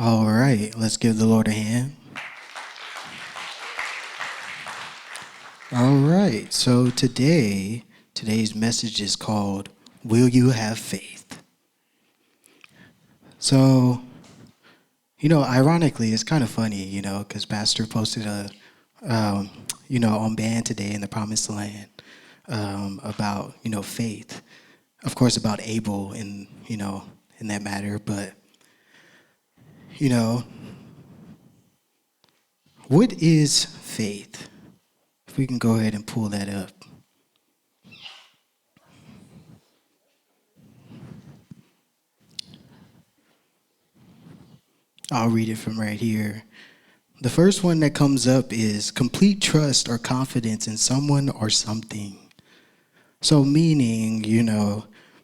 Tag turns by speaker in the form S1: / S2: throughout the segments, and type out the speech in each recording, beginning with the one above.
S1: All right, let's give the Lord a hand. All right, so today's message is called, Will You Have Faith? So, ironically, it's kind of funny, because Pastor posted on band today in the Promised Land about, faith. Of course, about Abel in that matter, but, what is faith? If we can go ahead and pull that up. I'll read it from right here. The first one that comes up is complete trust or confidence in someone or something. So meaning,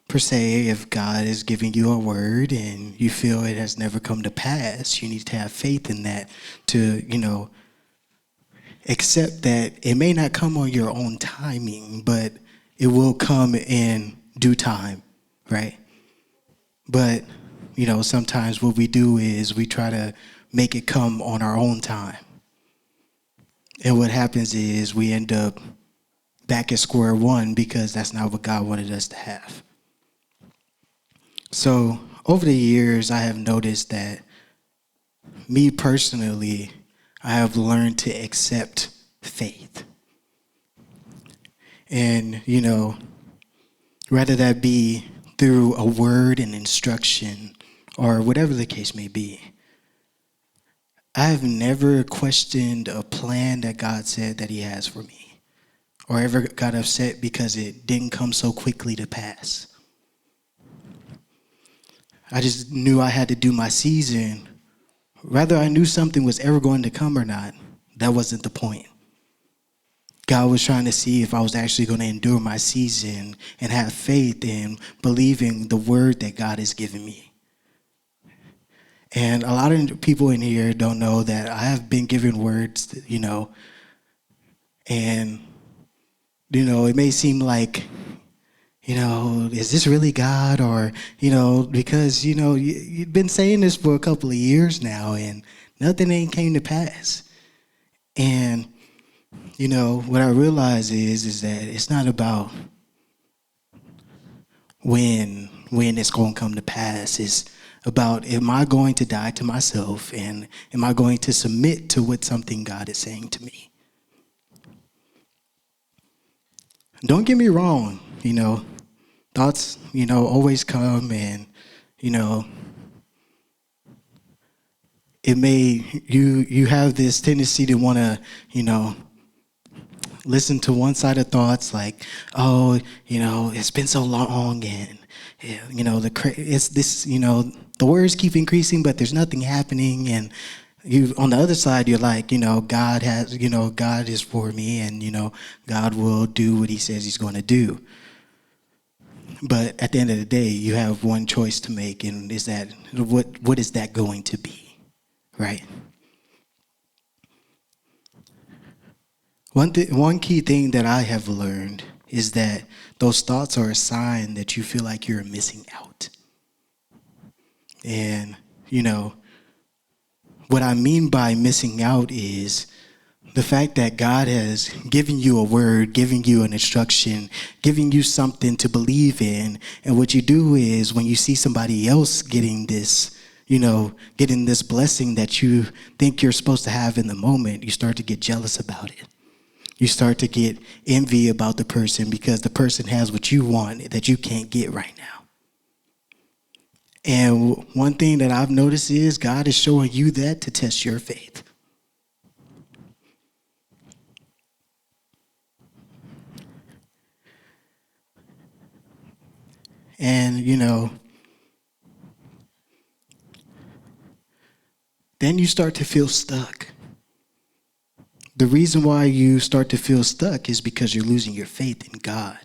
S1: per se, if God is giving you a word and you feel it has never come to pass, you need to have faith in that to, accept that it may not come on your own timing, but it will come in due time, right? But, sometimes what we do is we try to make it come on our own time. And what happens is we end up back at square one because that's not what God wanted us to have. So over the years, I have noticed that me personally, I have learned to accept faith. And, rather that be through a word and instruction or whatever the case may be. I've never questioned a plan that God said that he has for me or ever got upset because it didn't come so quickly to pass. I just knew I had to do my season. Whether I knew something was ever going to come or not, that wasn't the point. God was trying to see if I was actually going to endure my season and have faith in believing the word that God has given me. And a lot of people in here don't know that I have been given words, and, it may seem like, is this really God? Or, because, you've been saying this for a couple of years now and nothing ain't came to pass. And, what I realize is that it's not about when it's going to come to pass. It's about, am I going to die to myself and am I going to submit to what something God is saying to me? Don't get me wrong, thoughts, always come and, it may, you have this tendency to want to, listen to one side of thoughts like, oh, it's been so long and, the words keep increasing, but there's nothing happening. And you, on the other side, you're like, God is for me and, God will do what he says he's going to do. But at the end of the day, you have one choice to make. And is that, what is that going to be? Right? One key thing that I have learned is that those thoughts are a sign that you feel like you're missing out. And, what I mean by missing out is the fact that God has given you a word, giving you an instruction, giving you something to believe in. And what you do is when you see somebody else getting this, getting this blessing that you think you're supposed to have in the moment, you start to get jealous about it. You start to get envy about the person because the person has what you want that you can't get right now. And one thing that I've noticed is God is showing you that to test your faith. And, then you start to feel stuck. The reason why you start to feel stuck is because you're losing your faith in God.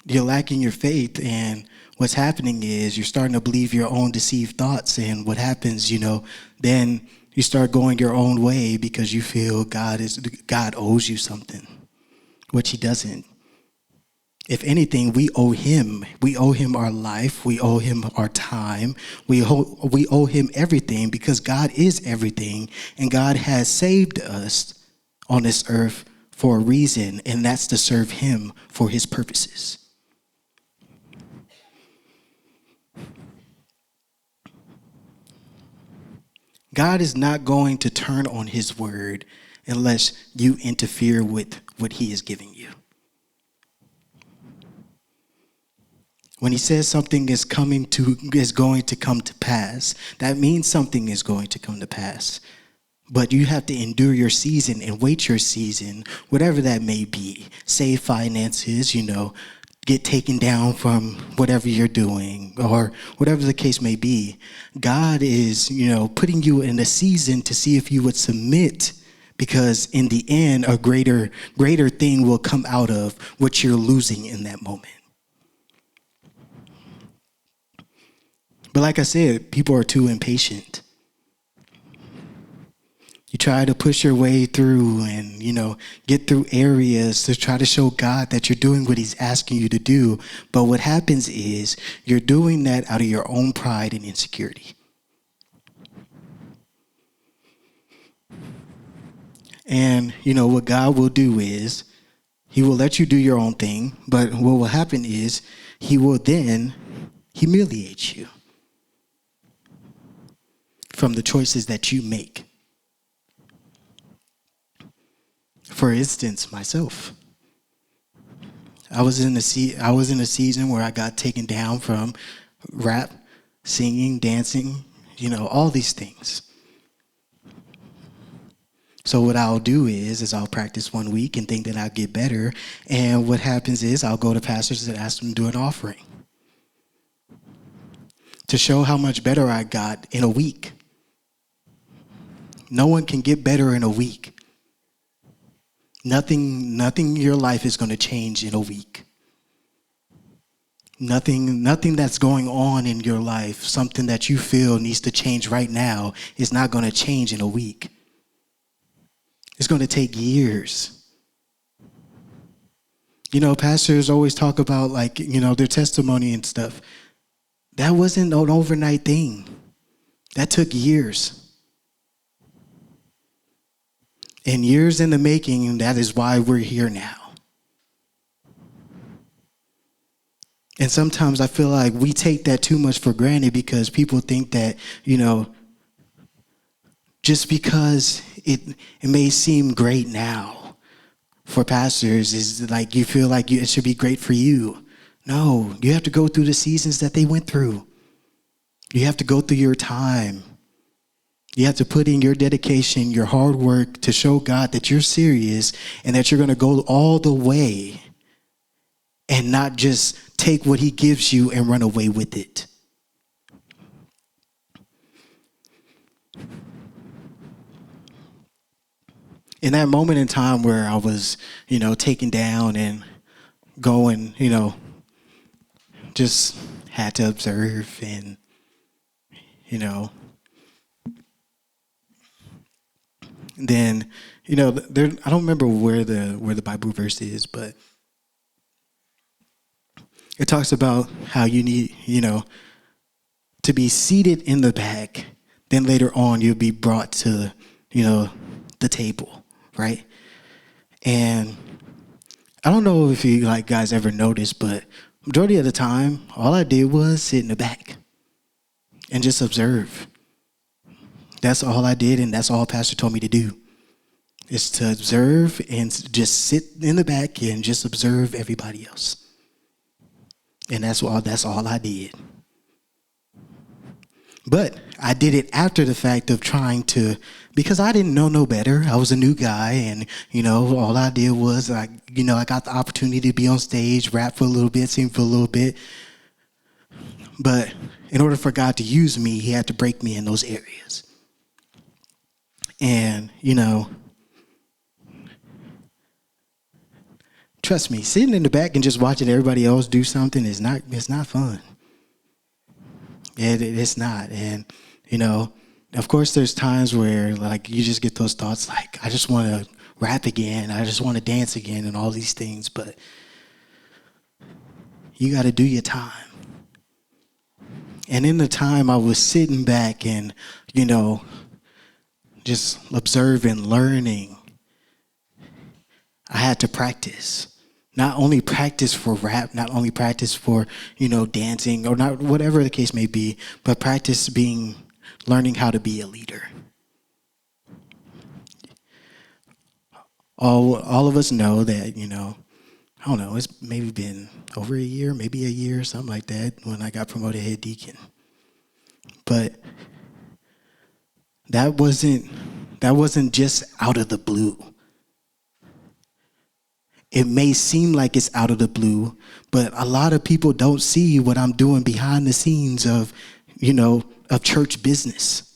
S1: You're lacking your faith, and what's happening is you're starting to believe your own deceived thoughts. And what happens, then you start going your own way because you feel God owes you something, which he doesn't. If anything, we owe him. We owe him our life. We owe him our time. We owe him everything because God is everything. And God has saved us on this earth for a reason, and that's to serve him for his purposes. God is not going to turn on his word unless you interfere with what he is giving you. When he says something is going to come to pass, that means something is going to come to pass. But you have to endure your season and wait your season, whatever that may be. Save finances, get taken down from whatever you're doing or whatever the case may be. God is, putting you in a season to see if you would submit, because in the end, a greater thing will come out of what you're losing in that moment. But like I said, people are too impatient. You try to push your way through and, get through areas to try to show God that you're doing what he's asking you to do. But what happens is you're doing that out of your own pride and insecurity. And, what God will do is he will let you do your own thing. But what will happen is he will then humiliate you from the choices that you make. For instance, myself. I was in a season where I got taken down from rap, singing, dancing, all these things. So what I'll do is I'll practice 1 week and think that I'll get better. And what happens is I'll go to pastors and ask them to do an offering to show how much better I got in a week. No one can get better in a week. Nothing in your life is going to change in a week. Nothing that's going on in your life, something that you feel needs to change right now, is not going to change in a week. It's going to take years. Pastors always talk about their testimony and stuff. That wasn't an overnight thing. That took years. And years in the making, and that is why we're here now. And sometimes I feel like we take that too much for granted because people think that, just because it may seem great now for pastors is like you feel like it should be great for you. No, you have to go through the seasons that they went through. You have to go through your time. You have to put in your dedication, your hard work to show God that you're serious and that you're going to go all the way and not just take what he gives you and run away with it. In that moment in time where I was, taken down and going, just had to observe and, then, I don't remember where the Bible verse is, but it talks about how you need, to be seated in the back. Then later on, you'll be brought to, the table, right? And I don't know if you guys ever noticed, but majority of the time, all I did was sit in the back and just observe. That's all I did, and that's all Pastor told me to do, is to observe and just sit in the back and just observe everybody else. And that's all I did. But I did it after the fact of trying to, because I didn't know no better. I was a new guy, and, all I did was, I got the opportunity to be on stage, rap for a little bit, sing for a little bit. But in order for God to use me, he had to break me in those areas. And, trust me, sitting in the back and just watching everybody else do something it's not fun. It's not. And, of course there's times where you just get those thoughts I just want to rap again. I just want to dance again and all these things. But you got to do your time. And in the time I was sitting back and, just observing, learning, I had to practice. Not only practice for rap, not only practice for, dancing or not, whatever the case may be, but practice learning how to be a leader. All of us know that, I don't know, it's maybe been over a year, maybe a year, something like that, when I got promoted head deacon. But that wasn't just out of the blue. It may seem like it's out of the blue, but a lot of people don't see what I'm doing behind the scenes of church business.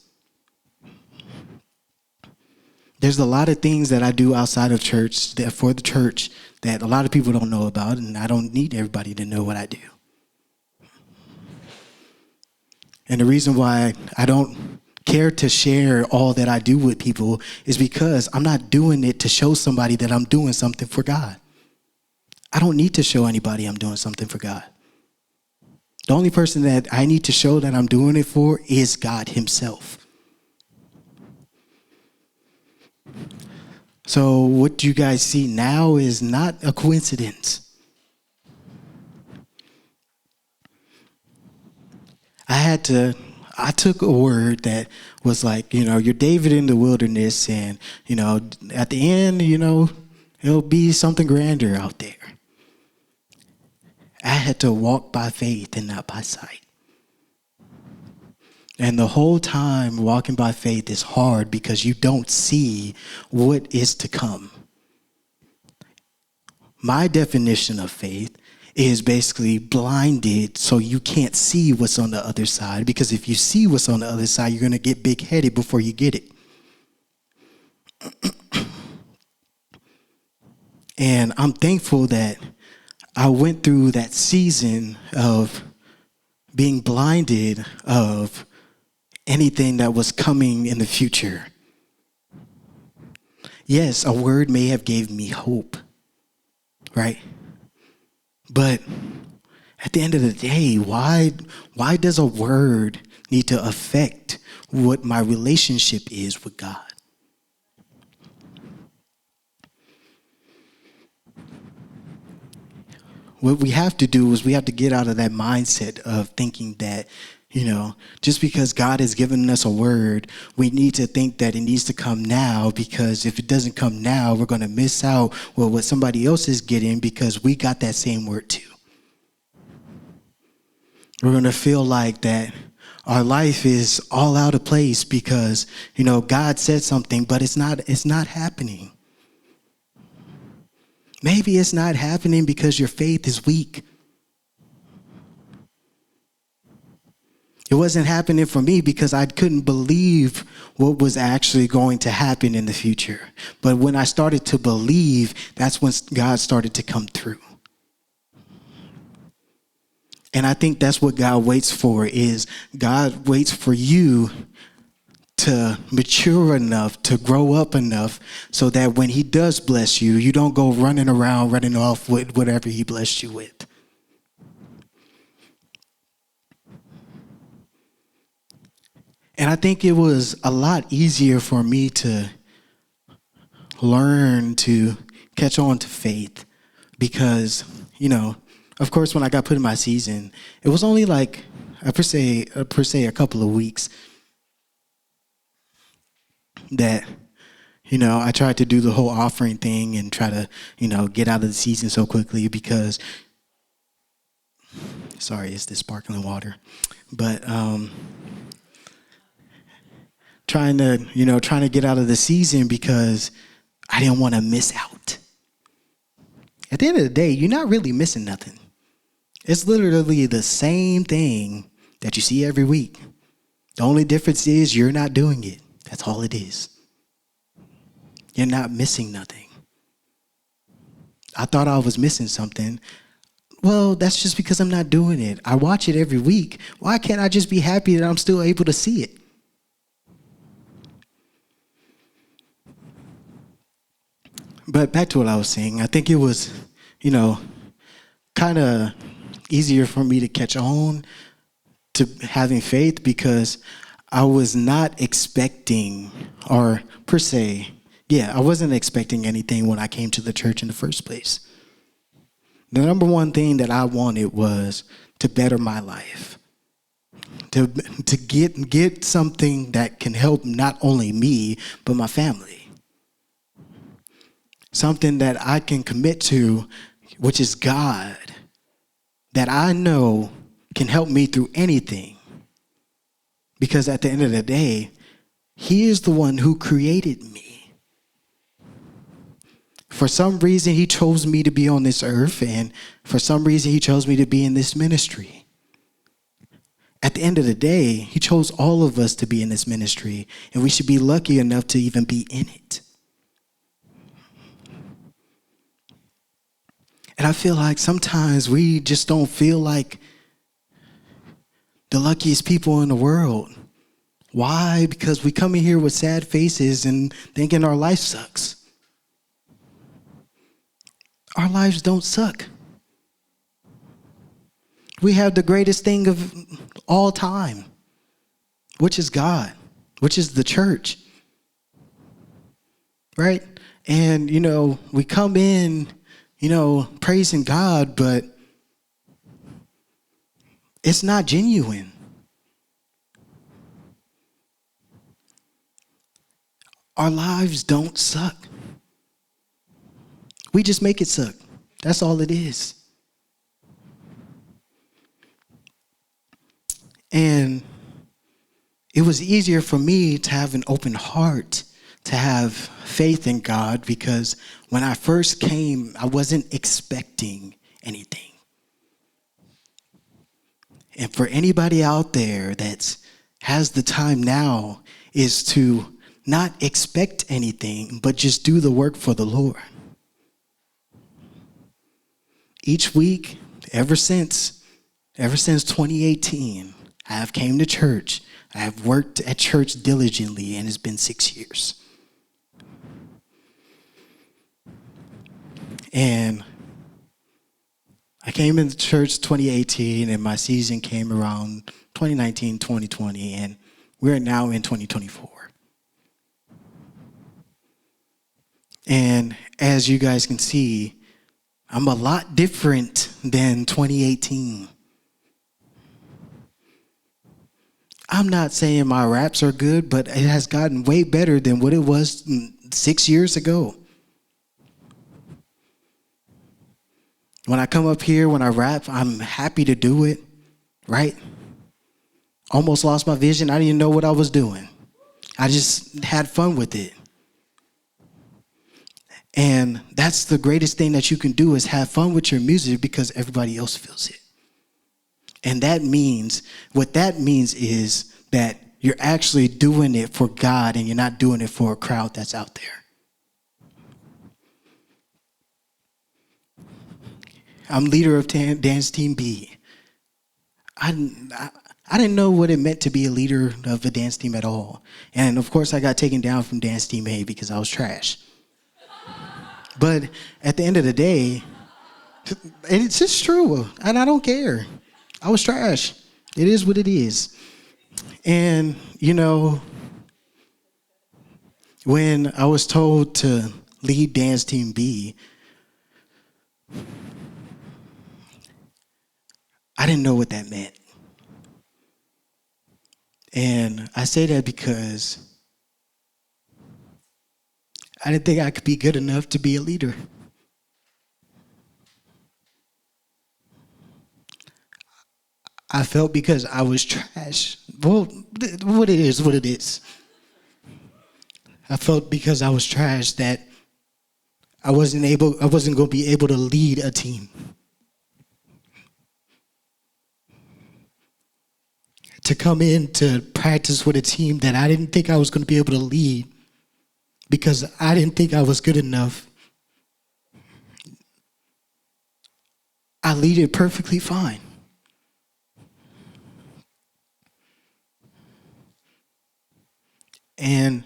S1: There's a lot of things that I do outside of church for the church that a lot of people don't know about, and I don't need everybody to know what I do. And the reason why I don't care to share all that I do with people is because I'm not doing it to show somebody that I'm doing something for God. I don't need to show anybody I'm doing something for God. The only person that I need to show that I'm doing it for is God himself. So what you guys see now is not a coincidence. I took a word that was like, you're David in the wilderness, and, at the end, it'll be something grander out there. I had to walk by faith and not by sight. And the whole time walking by faith is hard because you don't see what is to come. My definition of faith is basically blinded so you can't see what's on the other side, because if you see what's on the other side, you're going to get big-headed before you get it. And I'm thankful that I went through that season of being blinded of anything that was coming in the future. Yes, a word may have gave me hope, right? But at the end of the day, why does a word need to affect what my relationship is with God? What we have to do is we have to get out of that mindset of thinking that, just because God has given us a word, we need to think that it needs to come now, because if it doesn't come now, we're going to miss out on what somebody else is getting because we got that same word too. We're going to feel like that our life is all out of place because, God said something, but it's not happening. Maybe it's not happening because your faith is weak. It wasn't happening for me because I couldn't believe what was actually going to happen in the future. But when I started to believe, that's when God started to come through. And I think that's what God waits for, is God waits for you to mature enough, to grow up enough, so that when he does bless you, you don't go running around, running off with whatever he blessed you with. And I think it was a lot easier for me to learn to catch on to faith because, of course, when I got put in my season, it was only like, per se, a couple of weeks that, I tried to do the whole offering thing and try to, get out of the season so quickly because, sorry, it's the sparkling water, but trying to get out of the season because I didn't want to miss out. At the end of the day, you're not really missing nothing. It's literally the same thing that you see every week. The only difference is you're not doing it. That's all it is. You're not missing nothing. I thought I was missing something. Well, that's just because I'm not doing it. I watch it every week. Why can't I just be happy that I'm still able to see it? But back to what I was saying, I think it was, kind of easier for me to catch on to having faith because I was not expecting, or per se, I wasn't expecting anything when I came to the church in the first place. The number one thing that I wanted was to better my life, to get something that can help not only me, but my family. Something that I can commit to, which is God, that I know can help me through anything. Because at the end of the day, He is the one who created me. For some reason, He chose me to be on this earth, and for some reason, He chose me to be in this ministry. At the end of the day, He chose all of us to be in this ministry, and we should be lucky enough to even be in it. And I feel like sometimes we just don't feel like the luckiest people in the world. Why? Because we come in here with sad faces and thinking our life sucks. Our lives don't suck. We have the greatest thing of all time, which is God, which is the church. Right? And, we come in, praising God, but it's not genuine. Our lives don't suck. We just make it suck. That's all it is. And it was easier for me to have an open heart, to have faith in God, because when I first came, I wasn't expecting anything. And for anybody out there that has the time now is to not expect anything, but just do the work for the Lord. Each week, ever since 2018, I have came to church. I have worked at church diligently, and it's been 6 years. And I came into church 2018, and my season came around 2019, 2020, and we're now in 2024. And as you guys can see, I'm a lot different than 2018. I'm not saying my raps are good, but it has gotten way better than what it was 6 years ago. When I come up here, when I rap, I'm happy to do it, right? Almost lost my vision. I didn't even know what I was doing. I just had fun with it. And that's the greatest thing that you can do, is have fun with your music, because everybody else feels it. And what that means is that you're actually doing it for God, and you're not doing it for a crowd that's out there. I'm leader of Dance Team B. I didn't know what it meant to be a leader of a dance team at all. And of course, I got taken down from Dance Team A because I was trash. But at the end of the day, it's just true, and I don't care. I was trash. It is what it is. And, when I was told to lead Dance Team B, I didn't know what that meant. And I say that because I didn't think I could be good enough to be a leader. I felt because I was trash. Well, what it is. I felt because I was trash that I wasn't going to be able to lead a team. To come in to practice with a team that I didn't think I was going to be able to lead, because I didn't think I was good enough. I lead it perfectly fine. And,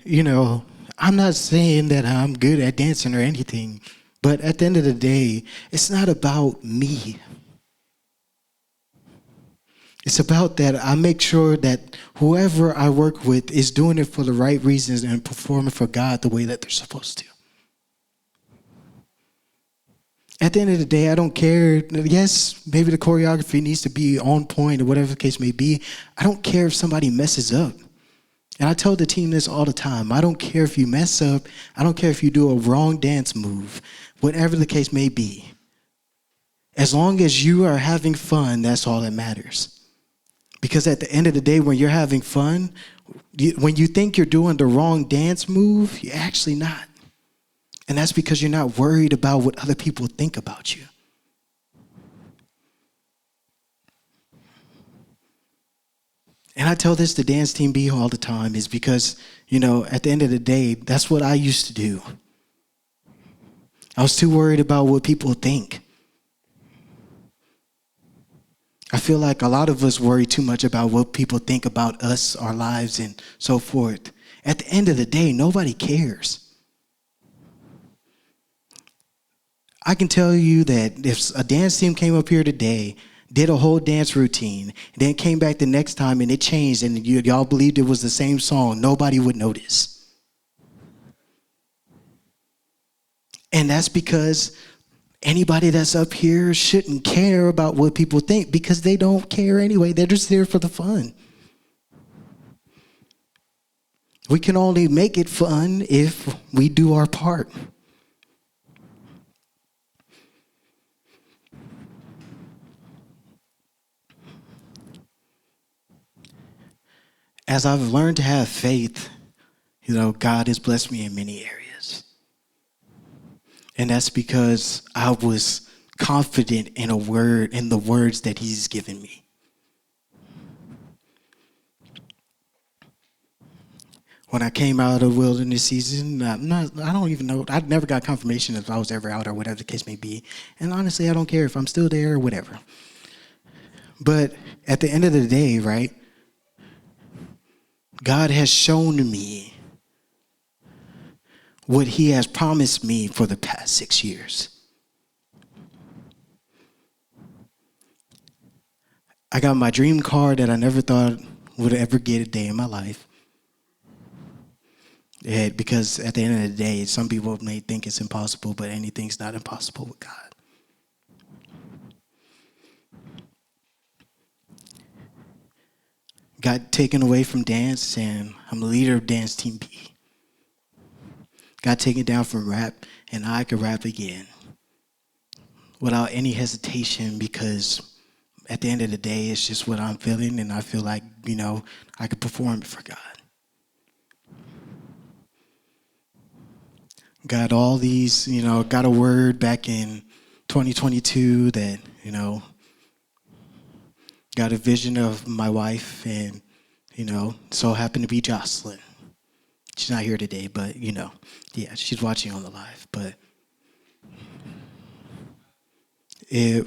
S1: I'm not saying that I'm good at dancing or anything, but at the end of the day, it's not about me. It's about that I make sure that whoever I work with is doing it for the right reasons and performing for God the way that they're supposed to. At the end of the day, I don't care. Yes, maybe the choreography needs to be on point or whatever the case may be. I don't care if somebody messes up. And I tell the team this all the time. I don't care if you mess up. I don't care if you do a wrong dance move, whatever the case may be. As long as you are having fun, that's all that matters. Because at the end of the day, when you're having fun, when you think you're doing the wrong dance move, you're actually not. And that's because you're not worried about what other people think about you. And I tell this to dance team B all the time is because, at the end of the day, that's what I used to do. I was too worried about what people think. I feel like a lot of us worry too much about what people think about us, our lives, and so forth. At the end of the day, nobody cares. I can tell you that if a dance team came up here today, did a whole dance routine, then came back the next time and it changed and y'all believed it was the same song, nobody would notice. And that's because anybody that's up here shouldn't care about what people think because they don't care anyway. They're just there for the fun. We can only make it fun if we do our part. As I've learned to have faith, God has blessed me in many areas. And that's because I was confident in the words that he's given me. When I came out of the wilderness season, I don't even know. I never got confirmation if I was ever out or whatever the case may be. And honestly, I don't care if I'm still there or whatever. But at the end of the day, right, God has shown me what he has promised me for the past 6 years. I got my dream car that I never thought would ever get a day in my life. Because at the end of the day, some people may think it's impossible, but anything's not impossible with God. Got taken away from dance, and I'm the leader of dance team B. Got taken down from rap, and I could rap again without any hesitation because at the end of the day, it's just what I'm feeling, and I feel like, I could perform it for God. Got all these, got a word back in 2022 that, got a vision of my wife and, so happened to be Jocelyn. She's not here today, but, yeah, she's watching on the live. But, I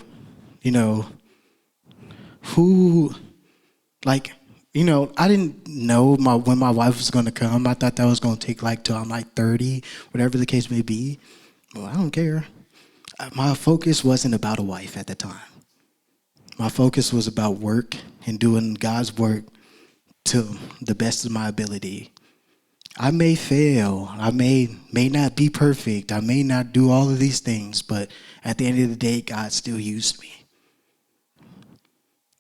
S1: didn't know when my wife was going to come. I thought that was going to take till I'm 30, whatever the case may be. Well, I don't care. My focus wasn't about a wife at the time. My focus was about work and doing God's work to the best of my ability. I may fail. I may not be perfect. I may not do all of these things, but at the end of the day, God still used me.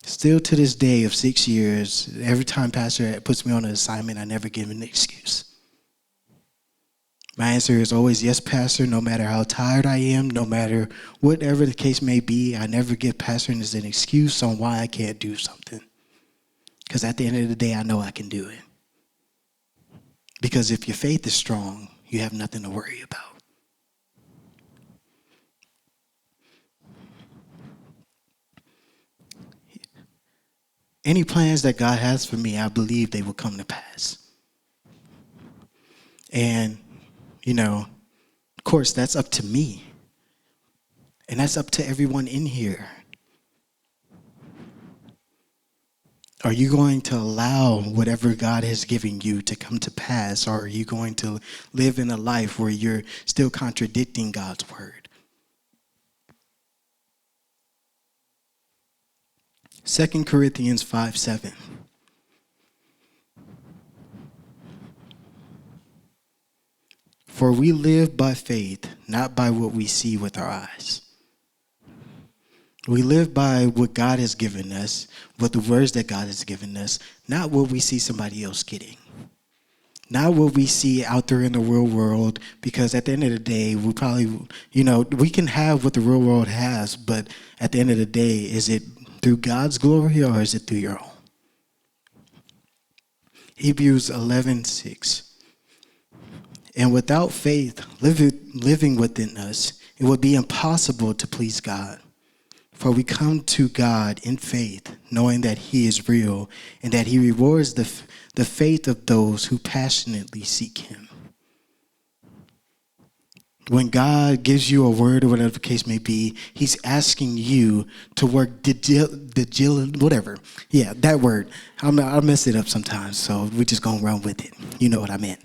S1: Still to this day of 6 years, every time Pastor puts me on an assignment, I never give him an excuse. My answer is always, yes, Pastor, no matter how tired I am, no matter whatever the case may be, I never give Pastor as an excuse on why I can't do something. Because at the end of the day, I know I can do it. Because if your faith is strong, you have nothing to worry about. Any plans that God has for me, I believe they will come to pass. And, of course, that's up to me. And that's up to everyone in here. Are you going to allow whatever God has given you to come to pass? Or are you going to live in a life where you're still contradicting God's word? 2 Corinthians 5:7. For we live by faith, not by what we see with our eyes. We live by what God has given us, what the words that God has given us, not what we see somebody else getting. Not what we see out there in the real world, because at the end of the day, we probably, we can have what the real world has, but at the end of the day, is it through God's glory or is it through your own? Hebrews 11:6. And without faith living within us, it would be impossible to please God. For we come to God in faith, knowing that he is real and that he rewards the faith of those who passionately seek him. When God gives you a word or whatever the case may be, he's asking you to work whatever. Yeah, that word. I'll mess it up sometimes, so we're just going to run with it. You know what I meant.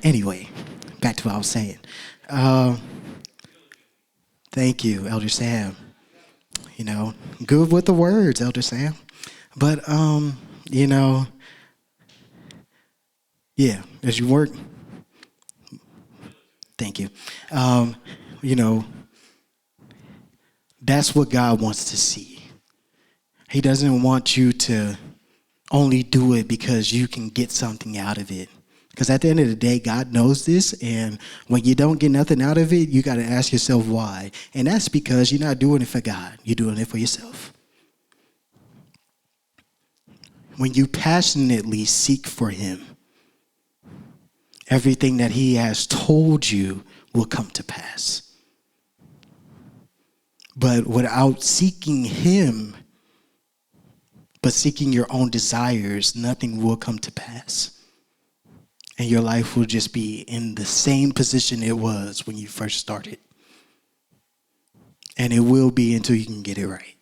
S1: Anyway, back to what I was saying. Thank you, Elder Sam. Good with the words, Elder Sam. But, yeah, as you work, thank you. That's what God wants to see. He doesn't want you to only do it because you can get something out of it. Because at the end of the day, God knows this, and when you don't get nothing out of it, you got to ask yourself why. And that's because you're not doing it for God. You're doing it for yourself. When you passionately seek for him, everything that he has told you will come to pass. But without seeking him, but seeking your own desires, nothing will come to pass. And your life will just be in the same position it was when you first started. And it will be until you can get it right.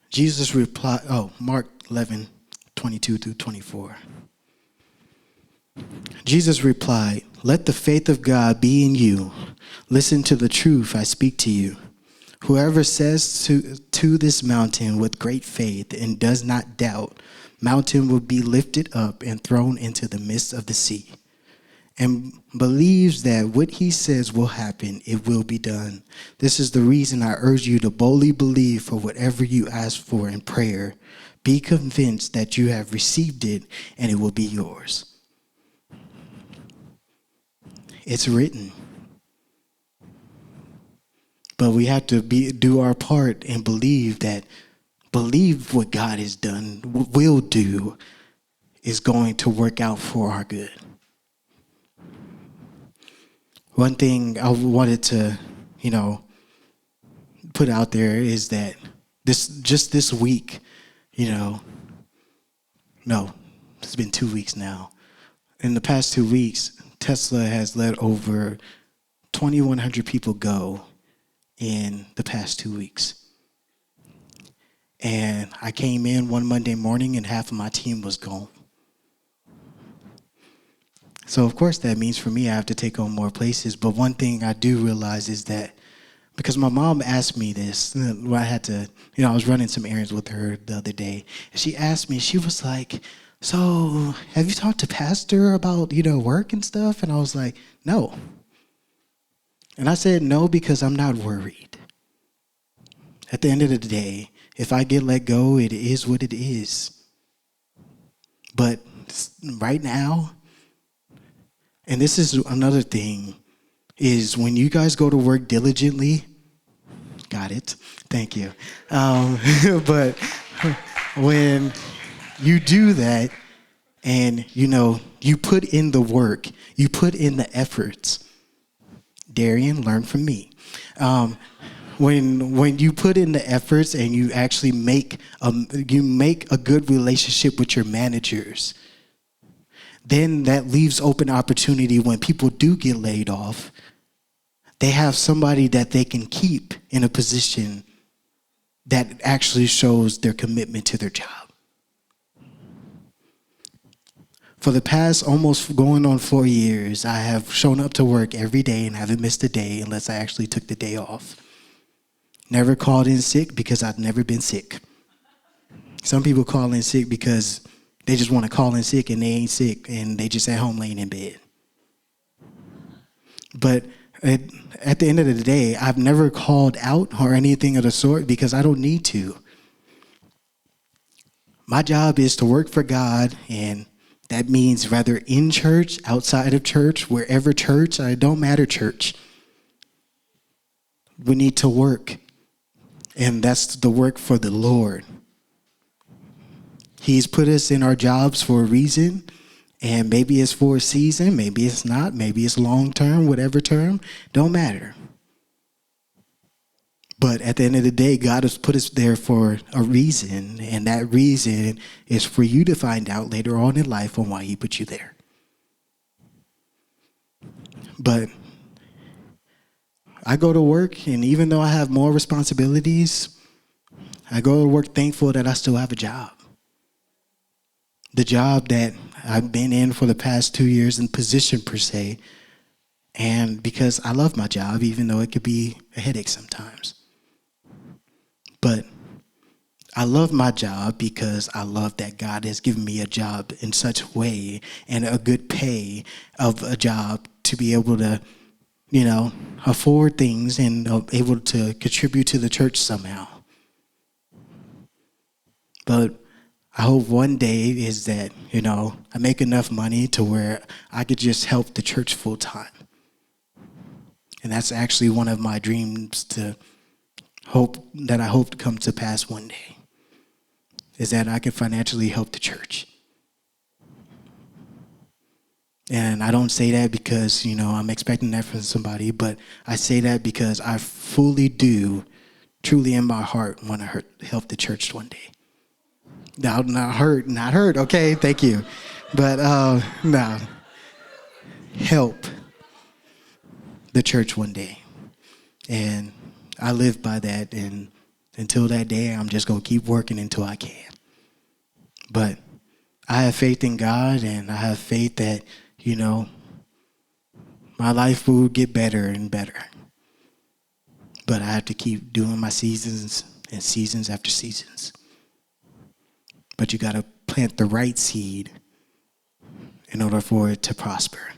S1: Jesus replied, Mark 11:22-24. Jesus replied, "Let the faith of God be in you. Listen to the truth I speak to you. Whoever says to this mountain with great faith and does not doubt, mountain will be lifted up and thrown into the midst of the sea, and believes that what he says will happen, it will be done. This is the reason I urge you to boldly believe for whatever you ask for in prayer. Be convinced that you have received it and it will be yours." It's written. But we have to do our part and believe what God has done, will do, is going to work out for our good. One thing I wanted to, put out there is that this week, no, it's been 2 weeks now. In the past 2 weeks, Tesla has let over 2,100 people go in the past 2 weeks. And I came in one Monday morning and half of my team was gone. So of course that means for me I have to take on more places. But one thing I do realize is that, because my mom asked me this, where I had to, I was running some errands with her the other day. And she asked me, she was like, "So have you talked to Pastor about, work and stuff?" And I was like, "No." And I said no because I'm not worried. At the end of the day, if I get let go, it is what it is. But right now, and this is another thing, is when you guys go to work diligently, got it, thank you. But when you do that and, you put in the work, you put in the efforts. Darian, learn from me. When you put in the efforts and you actually make a good relationship with your managers, then that leaves open opportunity when people do get laid off. They have somebody that they can keep in a position that actually shows their commitment to their job. For the past almost going on 4 years, I have shown up to work every day and haven't missed a day unless I actually took the day off. Never called in sick because I've never been sick. Some people call in sick because they just want to call in sick and they ain't sick and they just at home laying in bed. But at the end of the day, I've never called out or anything of the sort because I don't need to. My job is to work for God, and that means whether in church, outside of church, wherever church, it don't matter church. We need to work, and that's the work for the Lord. He's put us in our jobs for a reason, and maybe it's for a season, maybe it's not, maybe it's long term, whatever term, don't matter. But at the end of the day, God has put us there for a reason, and that reason is for you to find out later on in life on why he put you there. But I go to work, and even though I have more responsibilities, I go to work thankful that I still have a job. The job that I've been in for the past 2 years in position per se, and because I love my job, even though it could be a headache sometimes. But I love my job because I love that God has given me a job in such a way and a good pay of a job to be able to, afford things and able to contribute to the church somehow. But I hope one day is that, I make enough money to where I could just help the church full time. And that's actually one of my dreams I hope to come to pass one day, is that I can financially help the church. And I don't say that because, I'm expecting that from somebody, but I say that because I fully do, truly in my heart, want to help the church one day. No, not hurt. Okay, thank you. But no, help the church one day. And I live by that, and until that day, I'm just going to keep working until I can. But I have faith in God, and I have faith that, my life will get better and better. But I have to keep doing my seasons and seasons after seasons. But you got to plant the right seed in order for it to prosper.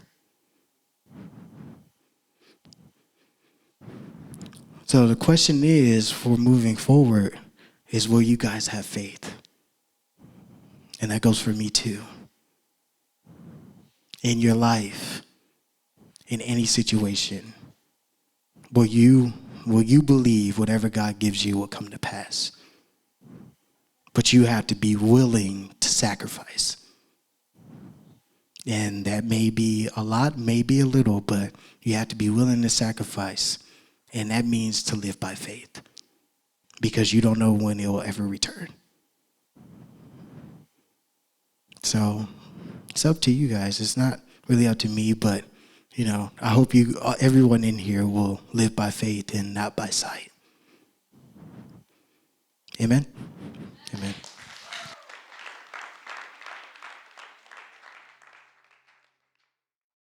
S1: So the question is, for moving forward, is will you guys have faith? And that goes for me too. In your life, in any situation, will you believe whatever God gives you will come to pass? But you have to be willing to sacrifice. And that may be a lot, maybe a little, but you have to be willing to sacrifice. And that means to live by faith, because you don't know when it will ever return. So it's up to you guys. It's not really up to me, but, I hope everyone in here will live by faith and not by sight. Amen.